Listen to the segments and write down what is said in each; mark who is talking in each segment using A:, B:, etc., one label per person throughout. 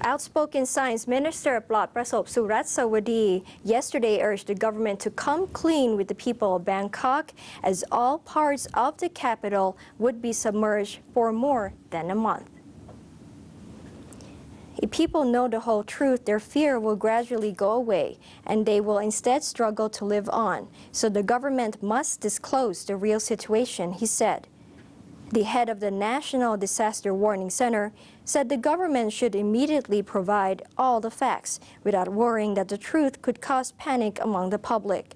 A: Outspoken Science Minister ปลอดประสบสุรัตน์สวัสดี yesterday urged the government to come clean with the people of Bangkok as all parts of the capital would be submerged for more than a month. If people know the whole truth, their fear will gradually go away, and they will instead struggle to live on. So the government must disclose the real situation, he said. The head of the National Disaster Warning Center said the government should immediately provide all the facts without worrying that the truth could cause panic among the public.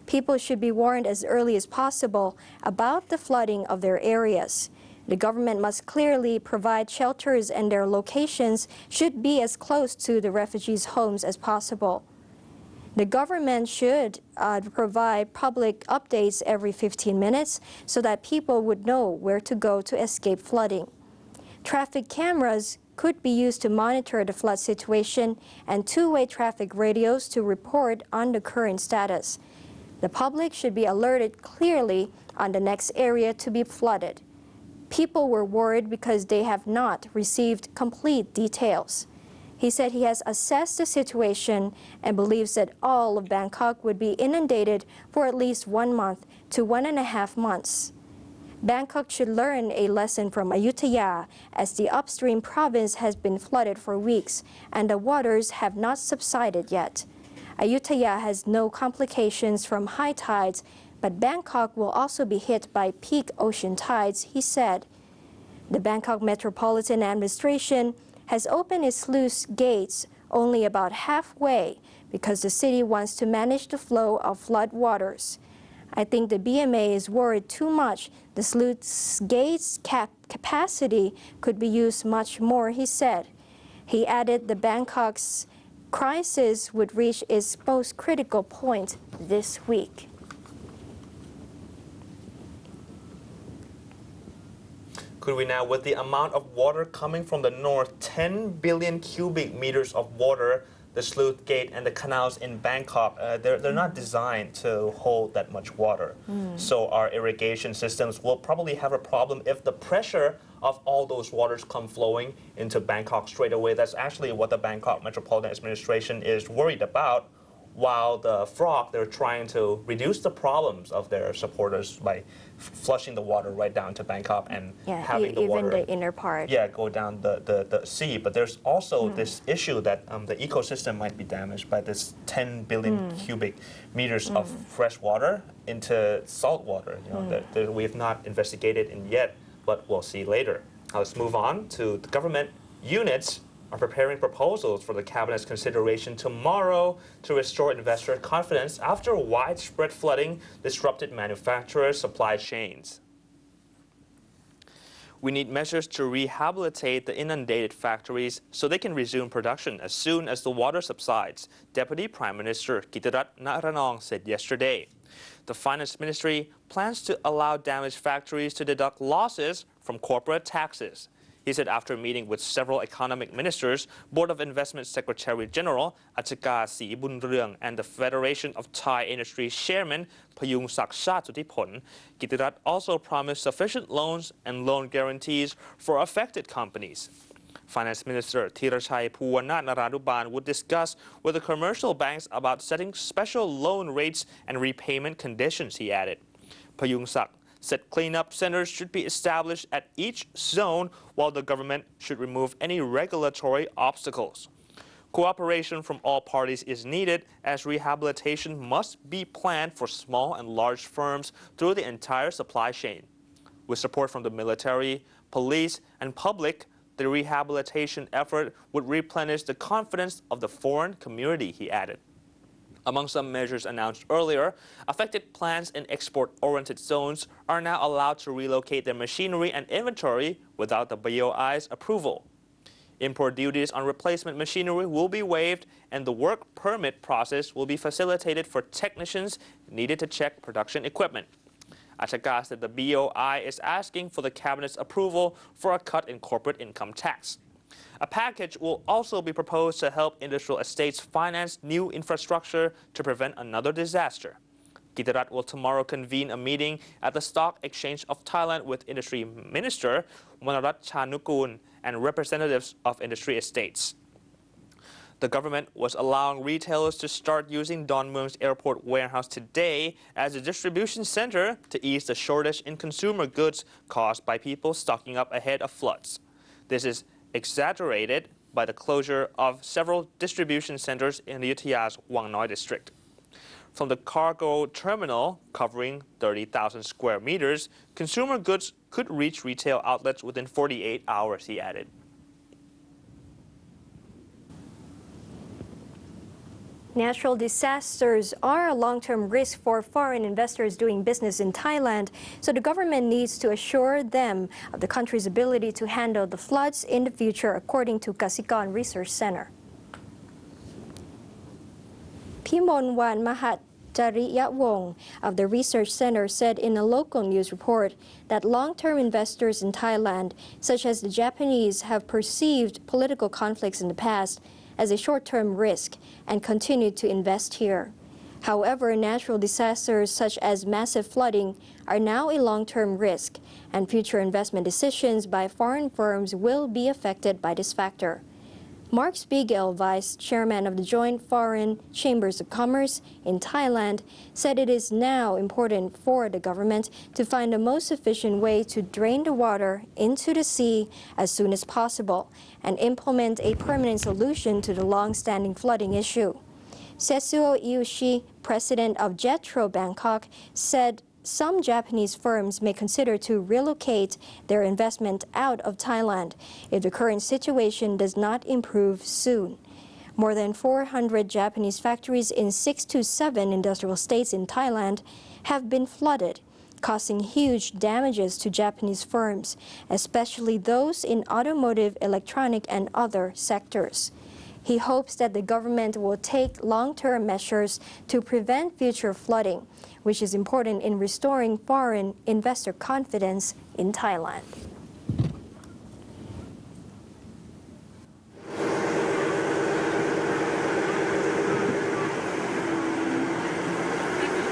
A: People should be warned as early as possible about the flooding of their areas. The government must clearly provide shelters, and their locations should be as close to the refugees' homes as possible. The government should provide public updates every 15 minutes so that people would know where to go to escape flooding. Traffic cameras could be used to monitor the flood situation and two-way traffic radios to report on the current status. The public should be alerted clearly on the next area to be flooded. People were worried because they have not received complete details. He said he has assessed the situation and believes that all of Bangkok would be inundated for at least 1 month to 1.5 months. Bangkok should learn a lesson from Ayutthaya, as the upstream province has been flooded for weeks and the waters have not subsided yet. Ayutthaya has no complications from high tides, but Bangkok will also be hit by peak ocean tides, he said. The Bangkok Metropolitan Administration has opened its sluice gates only about halfway because the city wants to manage the flow of flood waters. I think the BMA is worried too much. The sluice gates capacity could be used much more, he said. He added the Bangkok's crisis would reach its most critical point this week.
B: Could we now, with the amount of water coming from the north, 10 billion cubic meters of water, the sluice gate and the canals in Bangkok, they're not designed to hold that much water. So our irrigation systems will probably have a problem if the pressure of all those waters come flowing into Bangkok straight away. That's actually what the Bangkok Metropolitan Administration is worried about. While the FROG, they're trying to reduce the problems of their supporters by flushing the water right down to Bangkok and having the water,
A: even the inner part,
B: go down the sea. But there's also this issue that the ecosystem might be damaged by this 10 billion cubic meters of fresh water into salt water. You know, that we have not investigated in yet, but we'll see later. Now let's move on to the government units are preparing proposals for the cabinet's consideration tomorrow to restore investor confidence after widespread flooding disrupted manufacturers' supply chains. We need measures to rehabilitate the inundated factories so they can resume production as soon as the water subsides, Deputy Prime Minister Kitirat Naranong said yesterday. The Finance Ministry plans to allow damaged factories to deduct losses from corporate taxes. He said after meeting with several economic ministers, Board of Investment Secretary General Achika Sri Bunryong and the Federation of Thai Industry Chairman Payungsak Chatutipon, Kitirat also promised sufficient loans and loan guarantees for affected companies. Finance Minister Thirachai Puwanat Naranuban would discuss with the commercial banks about setting special loan rates and repayment conditions, he added. Payungsak said cleanup centers should be established at each zone, while the government should remove any regulatory obstacles. Cooperation from all parties is needed, as rehabilitation must be planned for small and large firms through the entire supply chain. With support from the military, police, and public, the rehabilitation effort would replenish the confidence of the foreign community, he added. Among some measures announced earlier, affected plants in export-oriented zones are now allowed to relocate their machinery and inventory without the BOI's approval. Import duties on replacement machinery will be waived, and the work permit process will be facilitated for technicians needed to check production equipment. Achaka said the BOI is asking for the Cabinet's approval for a cut in corporate income tax. A package will also be proposed to help industrial estates finance new infrastructure to prevent another disaster. Kitirat will tomorrow convene a meeting at the Stock Exchange of Thailand with Industry Minister Wanarat Chanukul and representatives of industry estates. The government was allowing retailers to start using Don Mueang's airport warehouse today as a distribution center to ease the shortage in consumer goods caused by people stocking up ahead of floods. This is exaggerated by the closure of several distribution centers in Ayutthaya Wang Noi district. From the cargo terminal, covering 30,000 square meters, consumer goods could reach retail outlets within 48 hours, he added.
A: Natural disasters are a long-term risk for foreign investors doing business in Thailand, so the government needs to assure them of the country's ability to handle the floods in the future, according to Kasikorn Research Center. Pimonwan Mahatjariyawong of the Research Center said in a local news report that long-term investors in Thailand, such as the Japanese, have perceived political conflicts in the past as a short-term risk and continue to invest here. However, natural disasters such as massive flooding are now a long-term risk, and future investment decisions by foreign firms will be affected by this factor. Mark Spiegel, vice chairman of the Joint Foreign Chambers of Commerce in Thailand, said it is now important for the government to find the most efficient way to drain the water into the sea as soon as possible and implement a permanent solution to the long-standing flooding issue. Setsuo Iushi, president of Jetro Bangkok, said some Japanese firms may consider to relocate their investment out of Thailand if the current situation does not improve soon. More than 400 Japanese factories in 6 to 7 industrial states in Thailand have been flooded, causing huge damages to Japanese firms, especially those in automotive, electronic, and other sectors. He hopes that the government will take long-term measures to prevent future flooding, which is important in restoring foreign investor confidence in Thailand.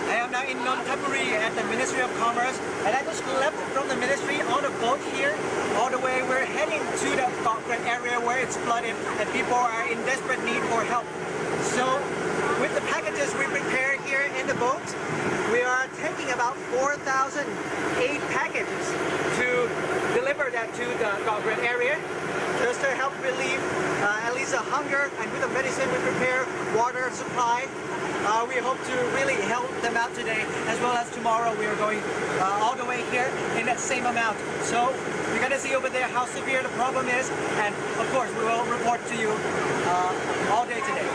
C: I am now in Nonthaburi at the Ministry of Commerce, and I just left from the ministry on a boat here. All the way we're heading to the Gokren area where it's flooded and people are in desperate need for help. So with the packages we prepare here in the boat, we are taking about 4,008 packages to deliver that to the Gokren area, just to help relieve at least the hunger, and with the medicine we prepare, water supply. We hope to really help them out today, as well as tomorrow we are going all the way here in that same amount. So you're going to see over there how severe the problem is, and of course we will report to you all day today.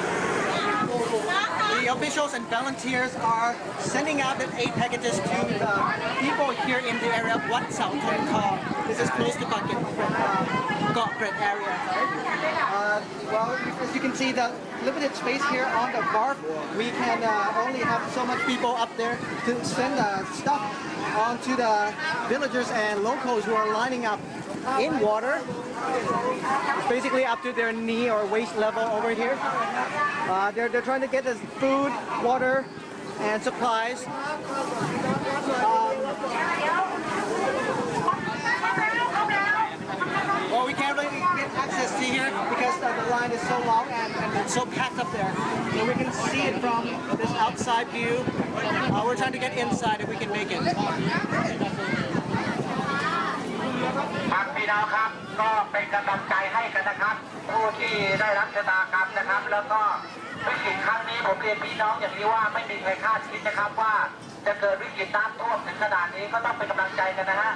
C: The officials and volunteers are sending out the aid packages to the people here in the area of Wat Sao Thong Kong. This is close to Bangkok, Gokren area. Well, as you can see, the limited space here on the wharf, we can only have so much people up there to send stuff onto the villagers and locals who are lining up in water. It's basically up to their knee or waist level over here. They're trying to get us food, water, and supplies. Well, we can't really get access to here because the line is so long and it's so packed up there. So we can see it from this outside view. We're trying to get inside if we can make it.
D: ครับพี่น้องครับก็เป็นกำลังใจให้กันนะครับผู้ที่ได้รับชะตากรรมนะครับแล้วก็วิกฤตครั้งนี้ผมเรียนพี่น้องอย่างนี้ว่าไม่มีใครคาดคิดนะครับว่าจะเกิดวิกฤตน้ำท่วมถึงขนาดนี้ก็ต้องเป็นกำลังใจกันนะฮะ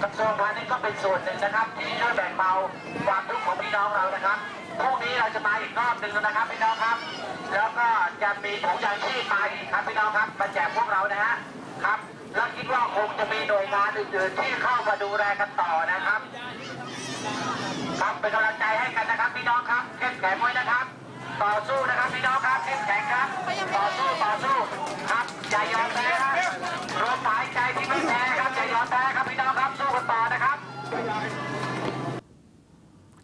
D: กระทรวงพาณิชย์ก็เป็นส่วนหนึ่งนะครับที่ช่วยแบ่งเบาความทุกข์ของพี่น้องเรานะครับพรุ่งนี้เราจะมาอีกรอบหนึ่งนะครับพี่น้องครับแล้วก็จะมีถุงยางชีพมาอีกครับพี่น้องครับมาแจกพวกเรานะฮะครับแล้วคิดว่าคงจะมีหน่วยงานอื่นๆที่เข้ามาดูแลกันต่อนะครับครับเป็นกำลังใจให้กันนะครับพี่น้องครับเข้มแข็งไว้นะครับต่อสู้นะครับพี่น้องครับเข้มแข็งครับต่อสู้ครับอย่ายอมแพ้ครับรวมหมายใจที่ไม่แพ้ครับอย่ายอมแพ้ครับพี่น้องครับสู้กันต่อนะครับ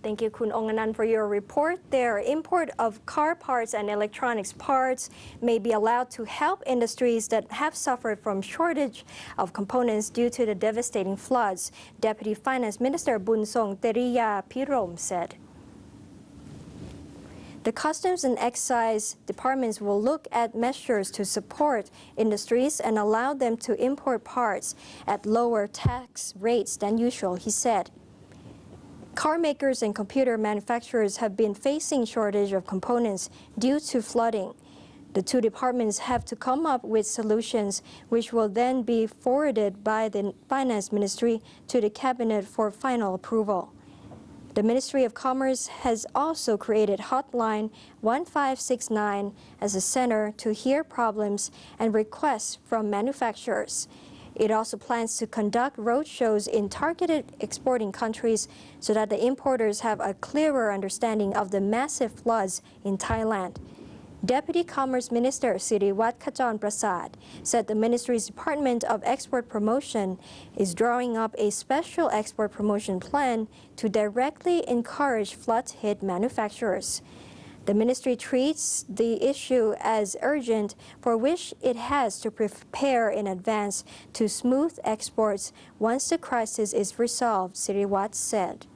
A: Thank you, Kun Onganan, for your report there. Import of car parts and electronics parts may be allowed to help industries that have suffered from shortage of components due to the devastating floods, Deputy Finance Minister Bunsong Teriya Pirom said. The Customs and Excise departments will look at measures to support industries and allow them to import parts at lower tax rates than usual, he said. Car makers and computer manufacturers have been facing shortage of components due to flooding. The two departments have to come up with solutions which will then be forwarded by the Finance Ministry to the Cabinet for final approval. The Ministry of Commerce has also created Hotline 1569 as a center to hear problems and requests from manufacturers. It also plans to conduct roadshows in targeted exporting countries so that the importers have a clearer understanding of the massive floods in Thailand. Deputy Commerce Minister Siriwatt Khajon-Prasad said the ministry's Department of Export Promotion is drawing up a special export promotion plan to directly encourage flood-hit manufacturers. The ministry treats the issue as urgent, for which it has to prepare in advance to smooth exports once the crisis is resolved, Siriwatt said.